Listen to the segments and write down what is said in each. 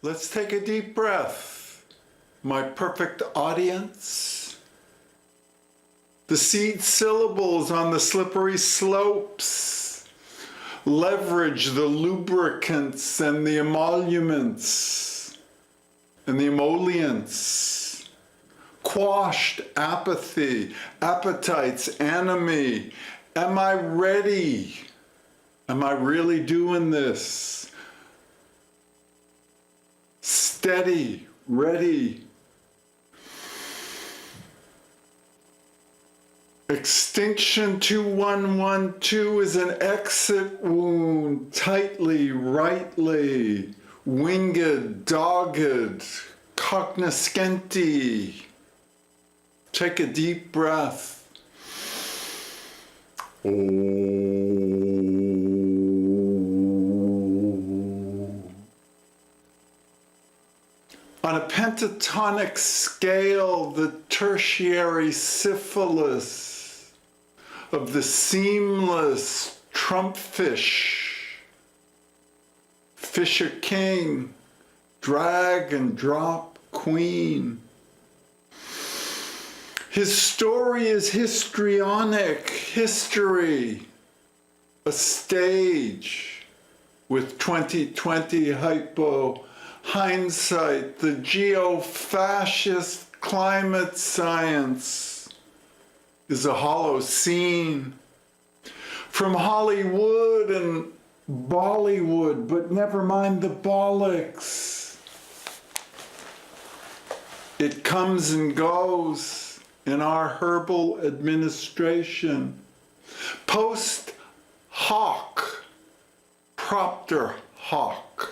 Let's take a deep breath. My perfect audience. The seed syllables on the slippery slopes. Leverage the lubricants and the emoluments and the emollients. Quashed apathy, appetites, enemy. Am I ready? Am I really doing this? Steady, ready. Extinction 2112 is an exit wound, tightly, rightly, winged, dogged, cognoscenti. Take a deep breath. On a pentatonic scale, the tertiary syphilis of the seamless trumpfish, fisher king, drag and drop queen. His story is histrionic, history, a stage with 2020 hypo hindsight, the geo-fascist climate science is a hollow scene from Hollywood and Bollywood, but never mind the bollocks. It comes and goes in our herbal administration. Post hoc, propter hoc.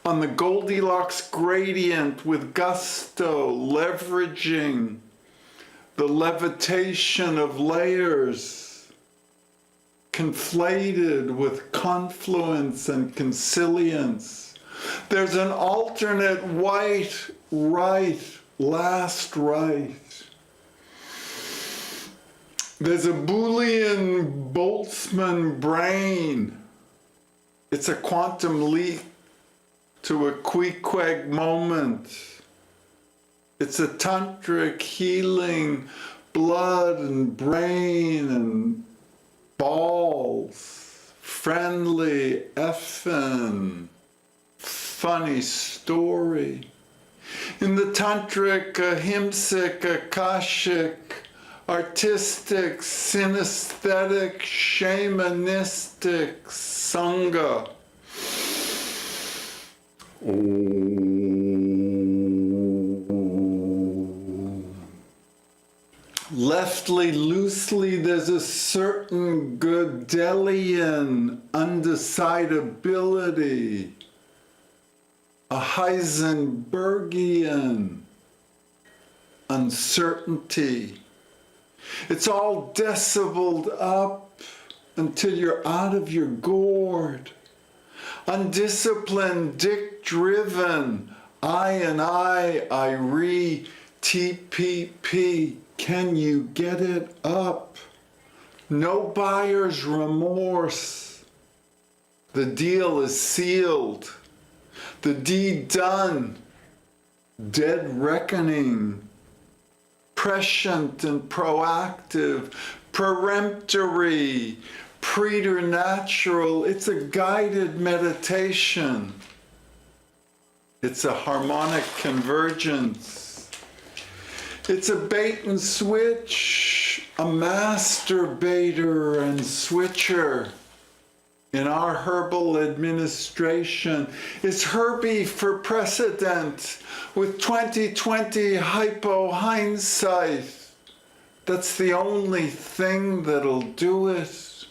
On the Goldilocks gradient with gusto, leveraging the levitation of layers, conflated with confluence and consilience. There's an alternate white, right, last right. There's a Boolean Boltzmann brain. It's a quantum leap to a Queequeg moment. It's a tantric healing, blood and brain and balls, friendly, effin', funny story. In the tantric, ahimsic, akashic, artistic, synesthetic, shamanistic, sangha. Leftly, loosely, there's a certain Gödelian undecidability, a Heisenbergian uncertainty. It's all decibeled up until you're out of your gourd. Undisciplined, dick-driven, I re, TPP. Can you get it up? No buyer's remorse. The deal is sealed. The deed done. Dead reckoning. Prescient and proactive. Peremptory. Preternatural. It's a guided meditation. It's a harmonic convergence. It's a bait and switch, a masturbator and switcher. In our herbal administration, it's Herbie for precedent with 2020 hypo hindsight. That's the only thing that'll do it.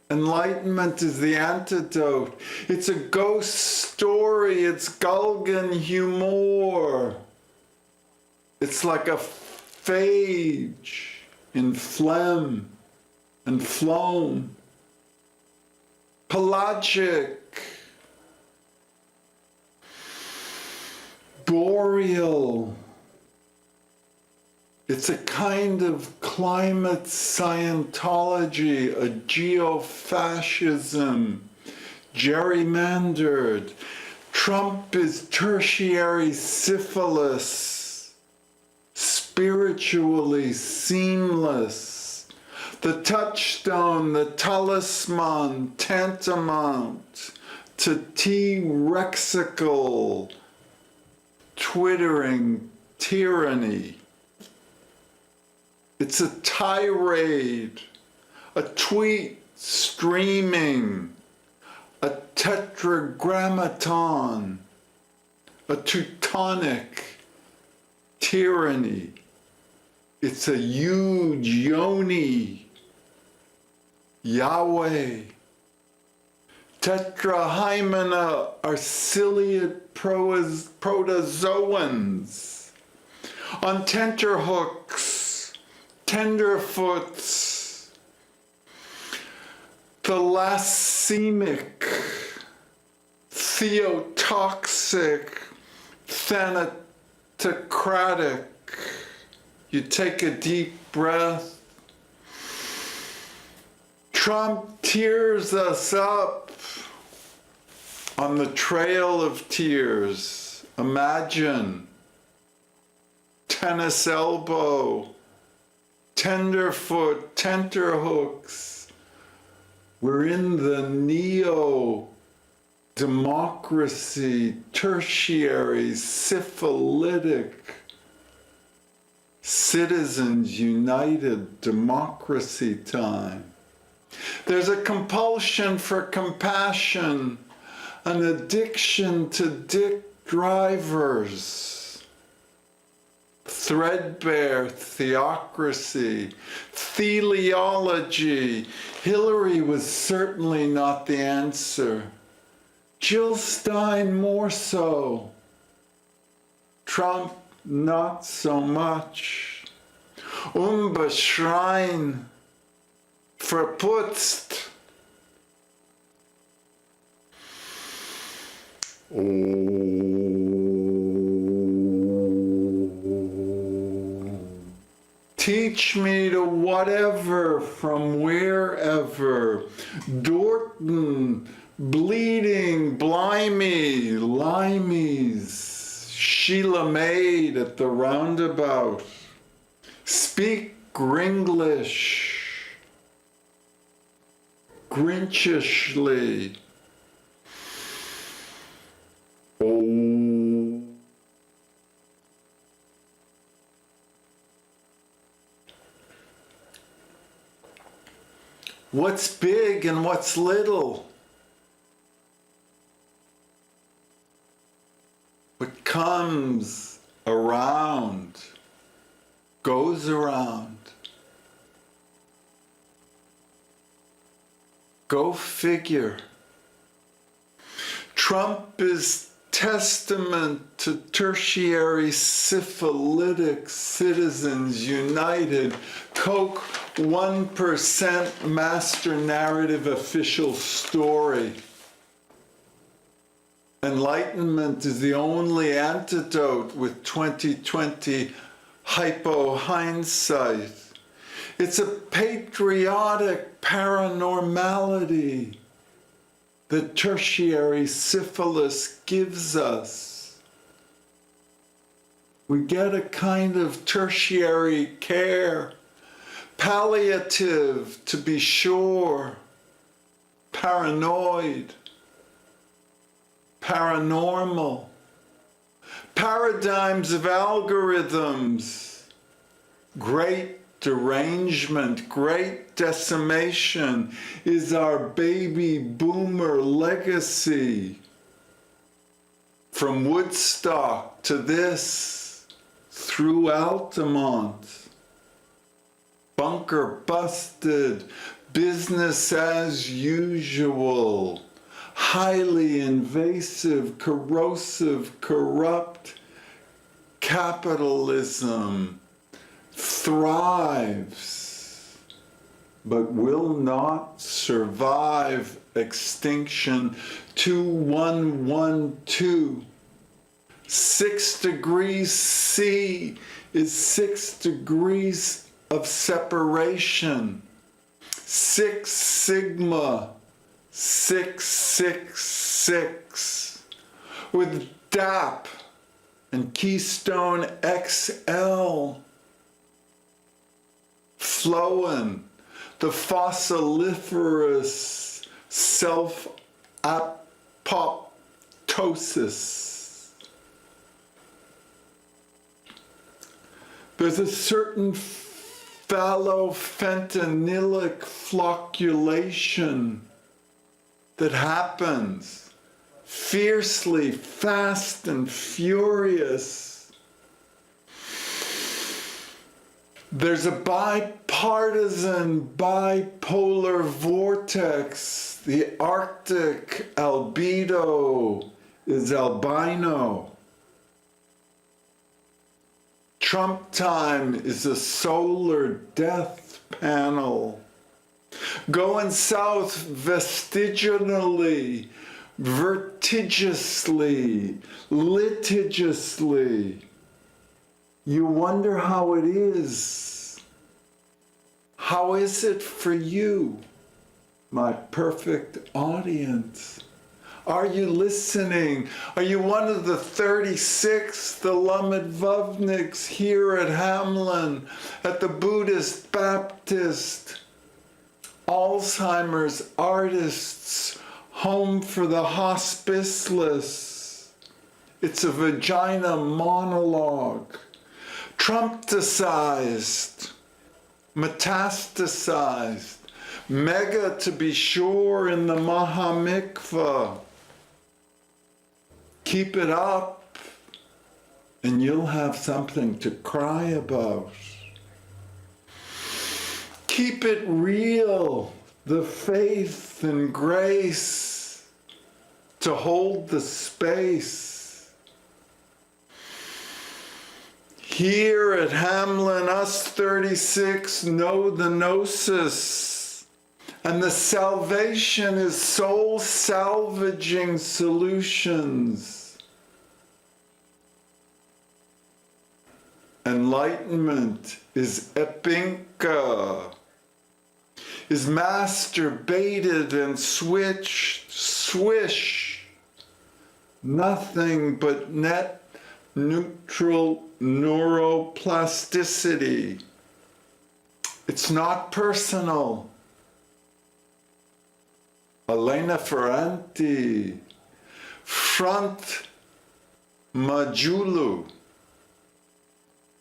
Enlightenment is the antidote. It's a ghost story. It's Gulgan humor. It's like a phage in phlegm and phloem. Pelagic. Boreal. It's a kind of climate Scientology, a geofascism, gerrymandered. Trump is tertiary syphilis, spiritually seamless. The touchstone, the talisman, tantamount to T-rexical, twittering tyranny. It's a tirade, a tweet streaming, a tetragrammaton, a Teutonic tyranny. It's a huge yoni, Yahweh. Tetrahymena are ciliate protozoans. On tenterhooks, tenderfoots, thalassaemic, theotoxic, thanatocratic. You take a deep breath. Trump tears us up on the trail of tears. Imagine tennis elbow, tenderfoot, tenterhooks. We're in the neo-democracy, tertiary, syphilitic, Citizens United democracy time. There's a compulsion for compassion, an addiction to dick drivers, threadbare theocracy, teleology. Hillary was certainly not the answer. Jill Stein more so. Trump not so much. Unbeschreien, verputzt. Teach me to whatever from wherever. Dorton, bleeding, blimey, limeys. Sheila Maid at the roundabout. Speak Gringlish. Grinchishly. Oh. What's big and what's little? What comes around, goes around. Go figure. Trump is testament to tertiary syphilitic Citizens United, Coke 1% master narrative official story. Enlightenment is the only antidote with 2020 hypo hindsight. It's a patriotic paranormality that tertiary syphilis gives us. We get a kind of tertiary care, palliative to be sure, paranoid, paranormal, paradigms of algorithms, great derangement, great decimation is our baby boomer legacy. From Woodstock to this, through Altamont, bunker busted, business as usual, highly invasive, corrosive, corrupt capitalism thrives, but will not survive extinction. 2112, 6 degrees C, is 6 degrees of separation. 6 sigma, 666. With DAP and Keystone XL flowing, the fossiliferous self-apoptosis. There's a certain phallofentanylic flocculation that happens fiercely, fast and furious. There's a bipartisan, bipolar vortex. The Arctic albedo is albino. Trump time is a solar death panel. Going south vestigially, vertigiously, litigiously. You wonder how it is. How is it for you, my perfect audience? Are you listening? Are you one of the 36, the Lamadvovniks here at Hamlin, at the Buddhist, Baptist, Alzheimer's artists, home for the hospiceless? It's a vagina monologue. Trumpicized, metastasized, mega to be sure in the Mahamikvah. Keep it up and you'll have something to cry about. Keep it real, the faith and grace to hold the space. Here at Hamlin, us 36 know the gnosis, and the salvation is soul salvaging solutions. Enlightenment is epinka, is masturbated and switched, swish, nothing but net neutral neuroplasticity. It's not personal. Elena Ferranti, front majulu,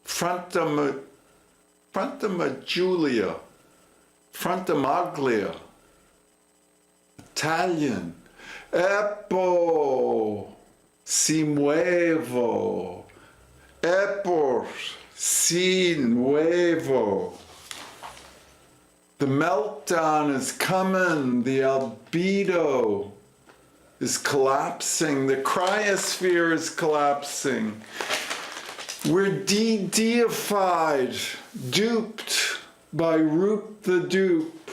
frontamagiulia, frontamaglia, Italian, epo, si muevo, epor, si nuevo. The meltdown is coming, the albedo is collapsing, the cryosphere is collapsing. We're de-deified, duped by Roop the Dupe.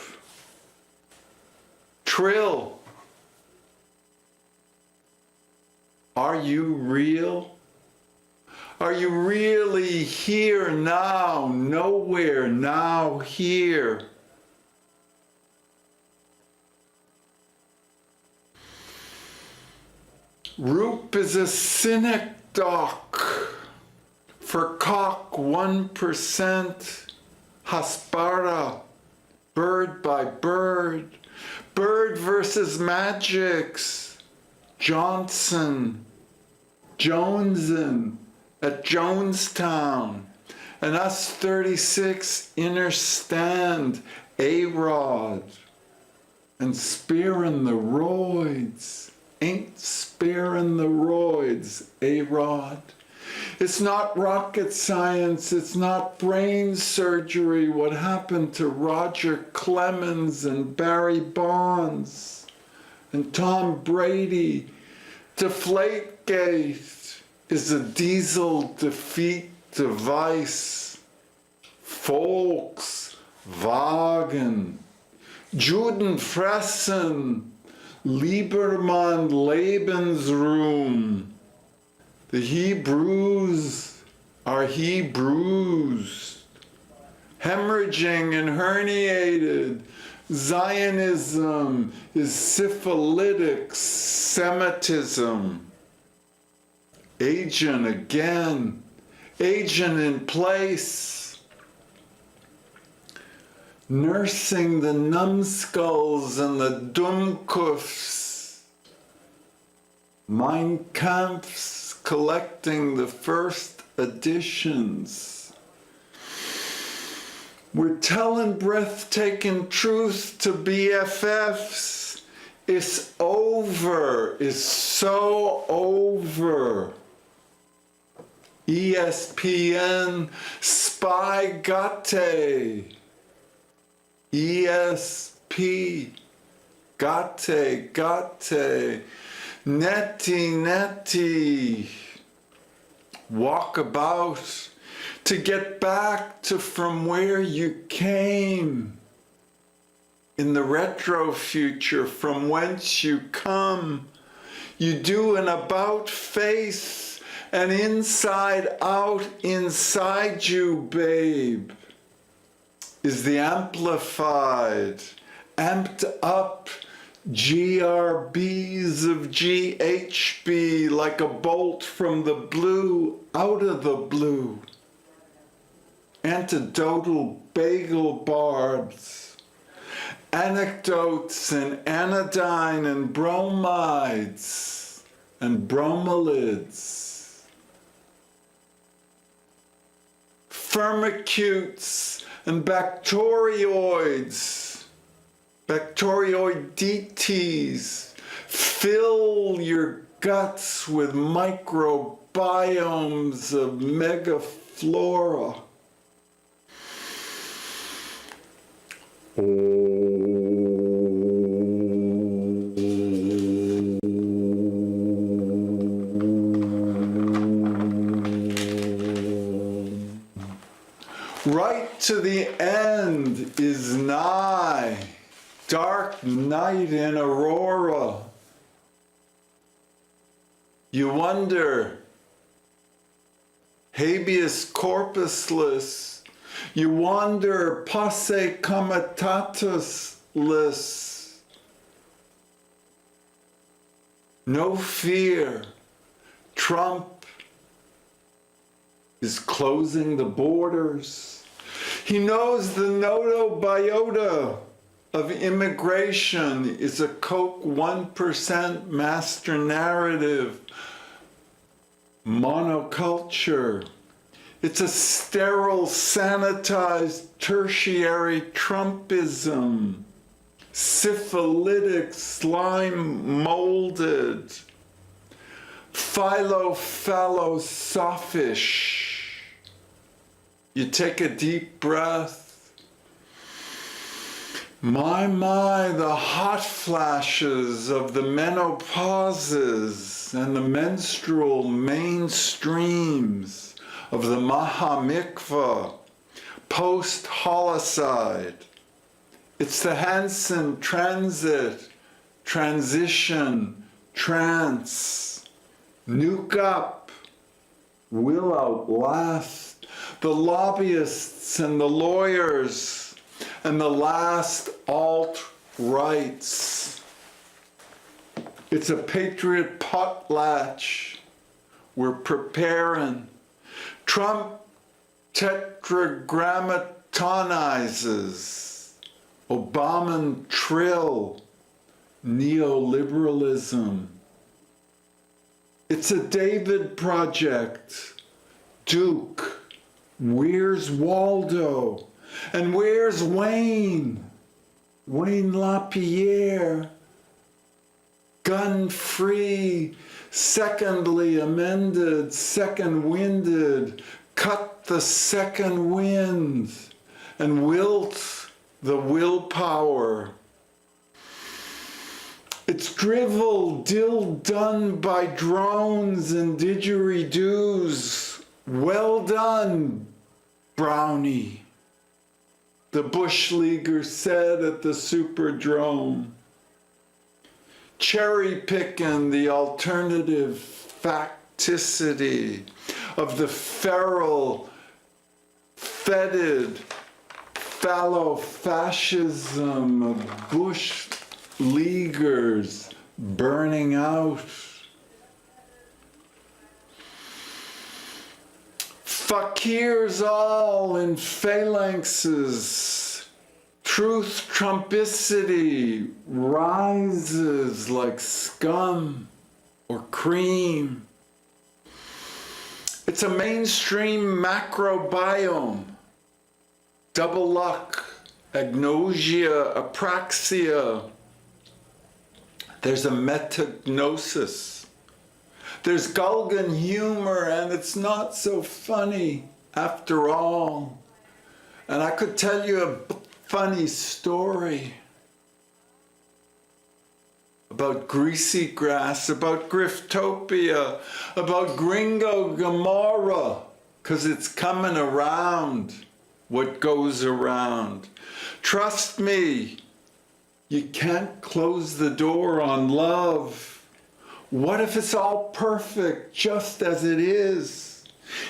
Trill, are you real? Are you really here now, nowhere, now here? Roop is a synecdoche for cock 1%, Haspara, bird by bird, bird versus magics, Johnson, Jonesin at Jonestown, and us 36 inner stand, A-Rod, and spearing the roids. Ain't sparing the roids, A-Rod. It's not rocket science, it's not brain surgery, what happened to Roger Clemens and Barry Bonds and Tom Brady. Deflategate is a diesel defeat device. Volkswagen, Judenfressen, Lieberman Lebensraum. The Hebrews Are he bruised, hemorrhaging and herniated? Zionism is syphilitic Semitism. Agent again, agent in place. Nursing the numbskulls and the Dummkopfs. Mein Kampf's collecting the first editions. We're telling breathtaking truth to BFFs. It's over. It's so over. ESPN, Spy ESP, Gate, Netty, walk about to get back to from where you came. In the retro future, from whence you come, you do an about face, and inside out, inside you, babe, is the amplified, amped up GRBs of GHB like a bolt from the blue, out of the blue. Antidotal bagel barbs, anecdotes and anodyne and bromides and bromelids, firmicutes and bacterioids, bacterioid DTs, fill your guts with microbiomes of megaflora. Right to the end is nigh, dark night in Aurora. You wonder, habeas corpusless. You wander posse comitatus-less. No fear. Trump is closing the borders. He knows the notobiota of immigration is a Coke 1% master narrative monoculture. It's a sterile, sanitized, tertiary Trumpism, syphilitic, slime-molded, phyllo-phallo-sophish. You take a deep breath. My, the hot flashes of the menopauses and the menstrual mainstreams of the Mahamikvah, post-holocide. It's the Hansen transit, transition, trance, nuke up, will outlast the lobbyists and the lawyers and the last alt-rights. It's a patriot potlatch. We're preparing. Trump tetragrammatonizes, Obama trill, neoliberalism. It's a David project. Duke, where's Waldo? And where's Wayne? Wayne LaPierre. Gun-free, secondly amended, second-winded, cut the second wind, and wilt the willpower. It's drivel, done by drones and didgeridoos. Well done, Brownie, the Bush Leaguer said at the Superdrome. Cherry-picking the alternative facticity of the feral, fetid, fallow-fascism of bush leaguers burning out. Fakirs all in phalanxes, truth trumpicity rises like scum or cream. It's a mainstream macrobiome, double luck, agnosia, apraxia. There's a metagnosis. There's Gulgan humor, and it's not so funny after all. And I could tell you a funny story about greasy grass, about Griftopia, about Gringo Gomorrah, because it's coming around, what goes around. Trust me, you can't close the door on love. What if it's all perfect, just as it is?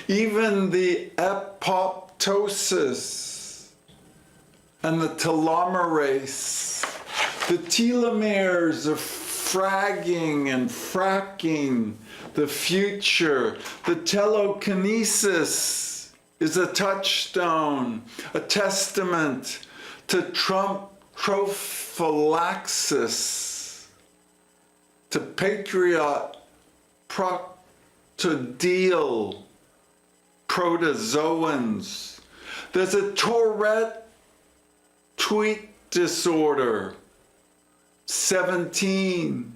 Even the apoptosis and the telomerase, the telomeres are fragging and fracking the future. The telekinesis is a touchstone, a testament to Trump prophylaxis, to patriot proctodial protozoans. There's a Tourette tweet disorder, 17.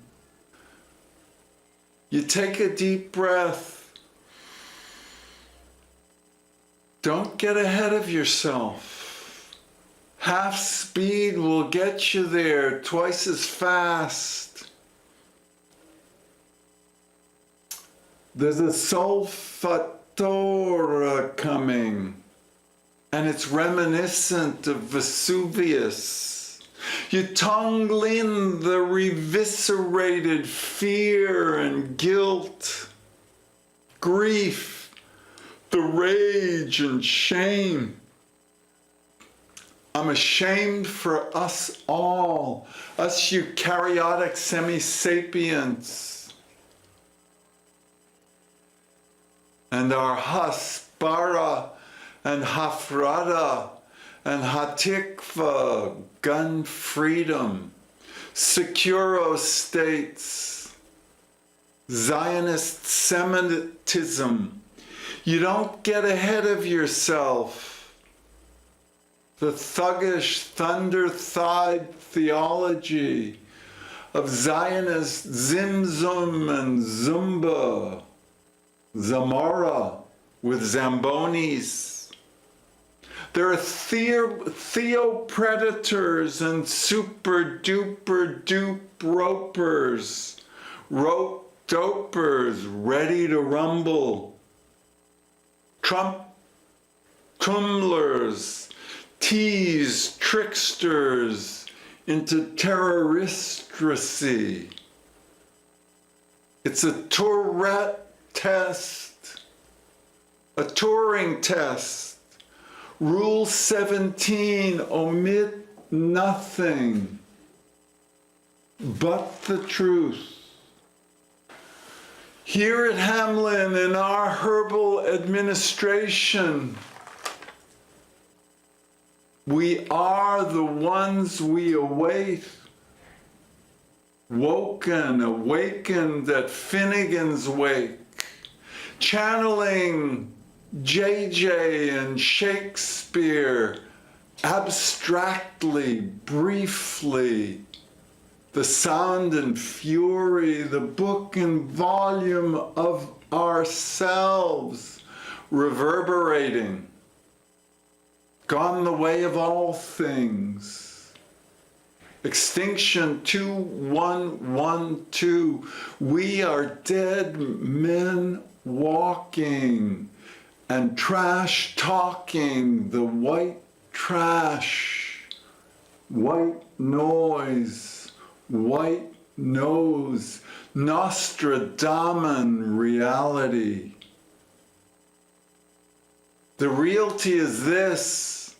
You take a deep breath. Don't get ahead of yourself. Half speed will get you there twice as fast. There's a Solfatora coming, and it's reminiscent of Vesuvius. You tongue in the reviscerated fear and guilt, grief, the rage and shame. I'm ashamed for us all, us eukaryotic semi-sapients, and our Haspara and Hafrada and Hatikva, gun freedom, securo states, Zionist Semitism. You don't get ahead of yourself. The thuggish, thunder-thighed theology of Zionist Zimzum and Zumba, Zamora with Zambonis. There are theopredators and super-duper-dupe ropers, rope dopers ready to rumble. Trump tumblers, tease tricksters into terroristracy. It's a Tourette test, a Turing test. Rule 17, omit nothing but the truth. Here at Hamlin, in our herbal administration, we are the ones we await. Woken, awakened at Finnegan's Wake, channeling JJ and Shakespeare, abstractly, briefly, the sound and fury, the book and volume of ourselves, reverberating, gone the way of all things. Extinction 2112, we are dead men walking and trash talking, the white trash, white noise, white nose, Nostradamus reality. The reality is this.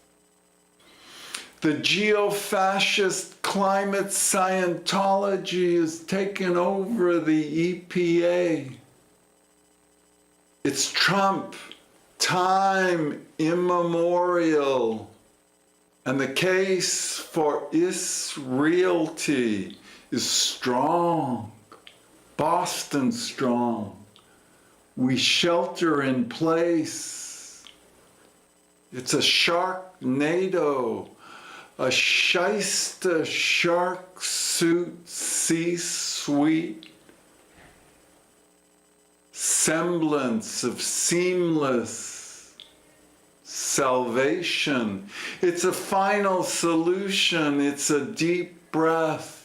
The geo-fascist climate Scientology has taken over the EPA. It's Trump, time immemorial. And the case for Israelity is strong, Boston strong. We shelter in place. It's a sharknado, a shyster shark suit C-suite semblance of seamless salvation. It's a final solution. It's a deep breath.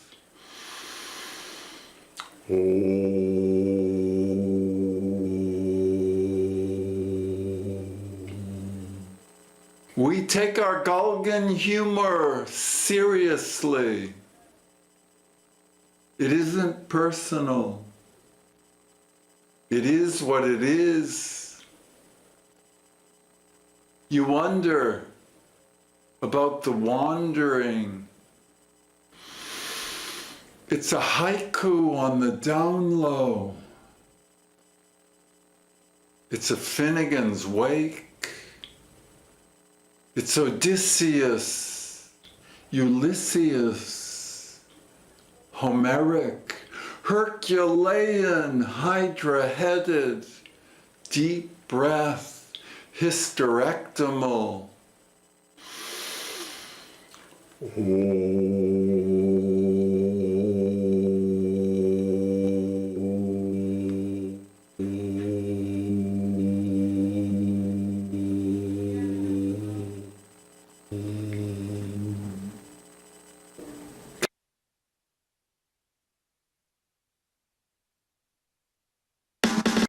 We take our Gulligan humor seriously. It isn't personal. It is what it is. You wonder about the wandering. It's a haiku on the down low. It's a Finnegan's Wake. It's Odysseus, Ulysses, Homeric, Herculean, hydra-headed, deep breath, hysterectomal.